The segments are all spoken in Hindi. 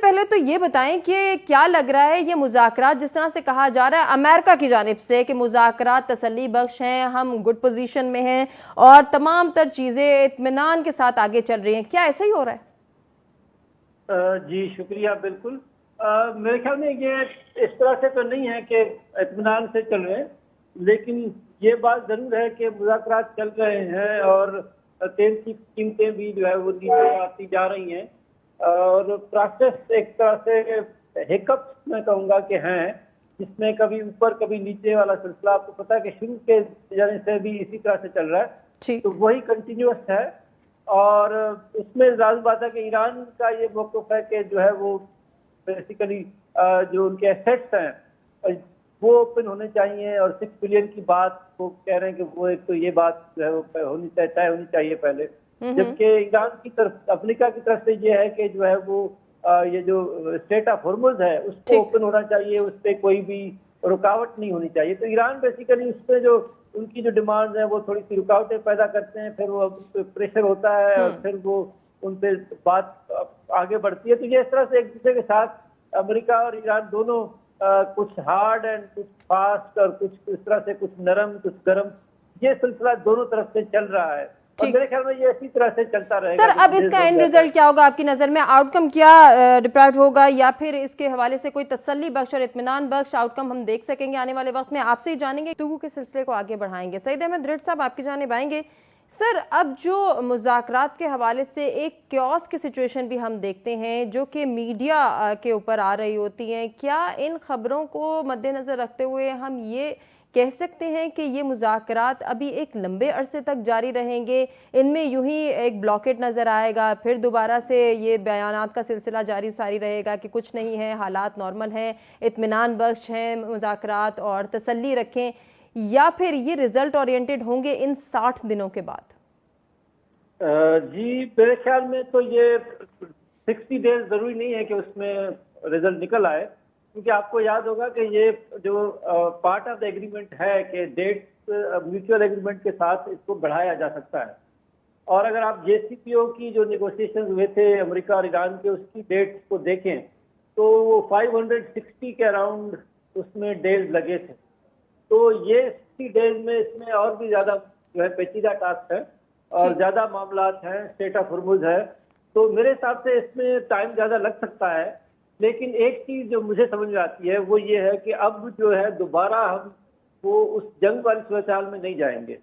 पहले तो ये बताएं कि क्या लग रहा है ये मुज़ाकरात, जिस तरह से कहा जा रहा है अमेरिका की जानिब से कि मुज़ाकरात तसल्ली बख्श हैं, हम गुड पोजीशन में हैं और तमाम तर चीज़ें इत्मीनान के साथ आगे चल रही हैं, क्या ऐसा ही हो रहा है? जी शुक्रिया। बिल्कुल मेरे ख्याल में ये इस तरह से तो नहीं है कि इत्मीनान से चल रहे हैं, लेकिन ये बात जरूर है कि मुज़ाकरात चल रहे हैं और तेल की कीमतें भी जो है वो नीचे आती जा रही हैं और प्रोसेस एक तरह से हिकअप्स मैं कहूँगा कि हैं, जिसमें कभी ऊपर कभी नीचे वाला सिलसिला आपको पता है कि शुरू के जाने से भी इसी तरह से चल रहा है, तो वही कंटिन्यूअस है। और उसमें जाहिर बात है कि ईरान का ये मौक़िफ़ है कि जो है वो बेसिकली जो उनके एसेट्स हैं वो ओपन होने चाहिए और 6 बिलियन की बात वो कह रहे हैं कि वो एक तो ये बात जो है वो तय होनी चाहिए पहले, जबकि ईरान की तरफ अमेरिका की तरफ से ये है कि जो है वो ये जो स्ट्रेट ऑफ हॉर्मुज़ है उसको ओपन होना चाहिए, उस पर कोई भी रुकावट नहीं होनी चाहिए। तो ईरान बेसिकली उस पर जो उनकी जो डिमांड्स हैं वो थोड़ी सी रुकावटें पैदा करते हैं, फिर वो प्रेशर होता है और फिर वो उन पर बात आगे बढ़ती है। तो ये इस तरह से एक दूसरे के साथ अमेरिका और ईरान दोनों कुछ हार्ड एंड कुछ फास्ट और कुछ इस तरह से कुछ नरम कुछ गर्म, ये सिलसिला दोनों तरफ से चल रहा है और मेरे ख्याल में ये इसी तरह से चलता रहेगा। सर अब इसका एंड रिजल्ट क्या होगा आपकी नजर में? आउटकम क्या डिप्राइव होगा या फिर इसके हवाले से कोई तसल्ली बख्श और इत्मीनान बख्श आउटकम हम देख सकेंगे आने वाले वक्त में? आपसे ही जानेंगे, गुफ्तगू के सिलसिले को आगे बढ़ाएंगे। सईद अहमद रिट साहब आपकी जानिब आएंगे। सर अब जो मुज़ाकरात के हवाले से एक क्योस की सिचुएशन भी हम देखते हैं जो कि मीडिया के ऊपर आ रही होती हैं, क्या इन खबरों को मद्देनज़र रखते हुए हम ये कह सकते हैं कि ये मुज़ाकरात अभी एक लंबे अरसे तक जारी रहेंगे, इनमें यूं ही एक ब्लॉकेट नज़र आएगा, फिर दोबारा से ये बयानात का सिलसिला जारी सारी रहेगा कि कुछ नहीं है, हालात नॉर्मल हैं, इत्मीनान बख्श हैं मुज़ाकरात और तसल्ली रखें, या फिर ये रिजल्ट ओरिएंटेड होंगे इन 60 दिनों के बाद? जी मेरे ख्याल में तो ये 60 डेज जरूरी नहीं है कि उसमें रिजल्ट निकल आए, क्योंकि आपको याद होगा कि ये जो पार्ट ऑफ द एग्रीमेंट है कि डेट्स म्यूचुअल एग्रीमेंट के साथ इसको बढ़ाया जा सकता है। और अगर आप JCPOA की जो नेगोशिएशन हुए थे अमेरिका और ईरान के, उसकी डेट्स को देखें तो वो 560 के अराउंड उसमें डेज लगे थे। तो ये 60 डेज में इसमें और भी ज़्यादा जो है पेचीदा टास्क है और ज़्यादा मामलात हैं, स्ट्रेट ऑफ हॉर्मुज़ है, तो मेरे हिसाब से इसमें टाइम ज़्यादा लग सकता है। लेकिन एक चीज़ जो मुझे समझ में आती है वो ये है कि अब जो है दोबारा हम वो उस जंग वाली सूरत में नहीं जाएंगे।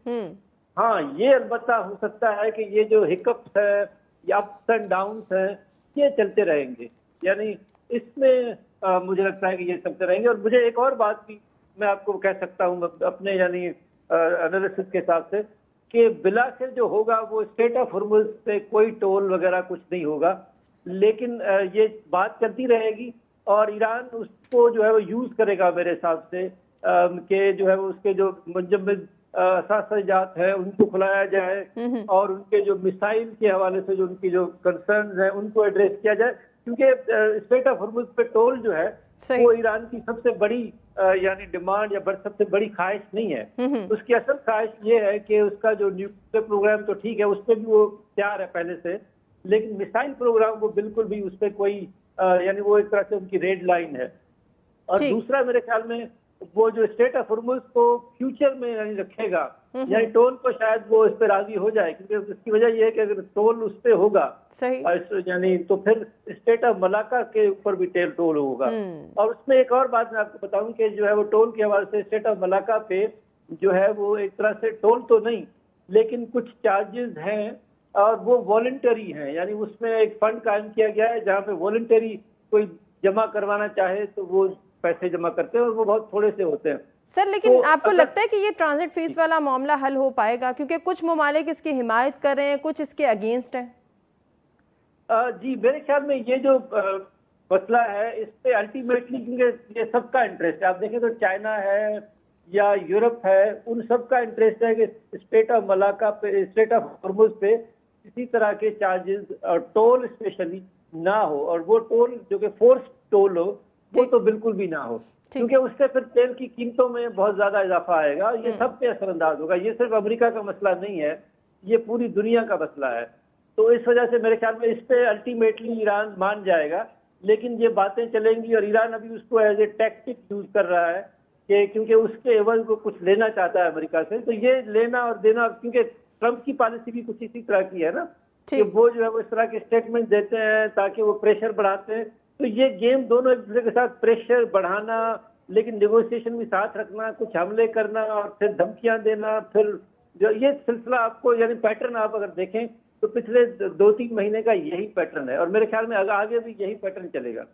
हाँ, ये अलबत्ता हो सकता है कि ये जो हिकअप्स है या अप्स एंड डाउन्स हैं ये चलते रहेंगे, यानी इसमें मुझे लगता है कि ये चलते रहेंगे। और मुझे एक और बात भी मैं आपको कह सकता हूँ अपने यानी एनालिसिस के हिसाब से कि बिलाखिर जो होगा वो स्ट्रेट ऑफ हॉर्मुज़ पे कोई टोल वगैरह कुछ नहीं होगा, लेकिन ये बात चलती रहेगी और ईरान उसको जो है वो यूज़ करेगा मेरे हिसाब से कि जो है वो उसके जो मुंजमद असासजात है उनको खुलाया जाए और उनके जो मिसाइल के हवाले से जो उनकी जो कंसर्न्स हैं उनको एड्रेस किया जाए, क्योंकि स्ट्रेट ऑफ हॉर्मुज़ पे टोल जो है वो ईरान की सबसे बड़ी यानी डिमांड या सबसे बड़ी ख्वाहिश नहीं है। उसकी असल ख्वाहिश ये है कि उसका जो न्यूक्लियर प्रोग्राम तो ठीक है, उस पर भी वो तैयार है पहले से, लेकिन मिसाइल प्रोग्राम वो बिल्कुल भी उस पर कोई यानी वो एक तरह से उनकी रेड लाइन है। और दूसरा मेरे ख्याल में वो जो स्ट्रेट ऑफ हॉर्मुज़ को फ्यूचर में यानी रखेगा, यानी टोल को शायद वो इस पर राजी हो जाए, क्योंकि इसकी वजह ये है कि अगर टोल उस पर होगा यानी तो फिर स्टेट ऑफ मलाका के ऊपर भी टोल होगा। और उसमें एक और बात मैं आपको बताऊं कि जो है वो टोल के हवाले से स्टेट ऑफ मलाका पे जो है वो एक तरह से टोल तो नहीं लेकिन कुछ चार्जेस हैं और वो वॉलंटरी हैं, यानी उसमें एक फंड कायम किया गया है जहाँ पे वॉलंटरी कोई जमा करवाना चाहे तो वो पैसे जमा करते हैं और वो बहुत थोड़े से होते हैं। सर लेकिन तो आपको लगता है कि ये ट्रांजिट फीस वाला मामला हल हो पाएगा, क्योंकि कुछ ममालिक इसकी हिमायत कर रहे हैं, कुछ इसके अगेंस्ट हैं? जी मेरे ख्याल में ये जो मसला है इस पे अल्टीमेटली क्योंकि ये सबका इंटरेस्ट है, आप देखें तो चाइना है या यूरोप है, उन सबका इंटरेस्ट है कि स्ट्रेट ऑफ मलाका पे, स्ट्रेट ऑफ हॉर्मुज़ पे किसी तरह के चार्जेस और टोल स्पेशली ना हो, और वो टोल जो कि फोर्स टोल हो वो तो बिल्कुल भी ना हो, क्योंकि उससे फिर तेल की कीमतों में बहुत ज्यादा इजाफा आएगा। ये सब पे असरअंदाज होगा। ये सिर्फ अमेरिका का मसला नहीं है, ये पूरी दुनिया का मसला है। तो इस वजह से मेरे ख्याल में इस पे अल्टीमेटली ईरान मान जाएगा लेकिन ये बातें चलेंगी और ईरान अभी उसको एज ए टैक्टिक यूज कर रहा है कि क्योंकि उसके एवज को कुछ लेना चाहता है अमेरिका से, तो ये लेना और देना, क्योंकि ट्रम्प की पॉलिसी भी कुछ इसी तरह की है ना कि वो जो है वो इस तरह के स्टेटमेंट देते हैं ताकि वो प्रेशर बढ़ाते हैं। तो ये गेम दोनों एक दूसरे के साथ प्रेशर बढ़ाना, लेकिन नेगोशिएशन भी साथ रखना, कुछ हमले करना और फिर धमकियां देना, फिर जो ये सिलसिला आपको यानी पैटर्न आप अगर देखें तो पिछले 2-3 महीने का यही पैटर्न है और मेरे ख्याल में आगे भी यही पैटर्न चलेगा।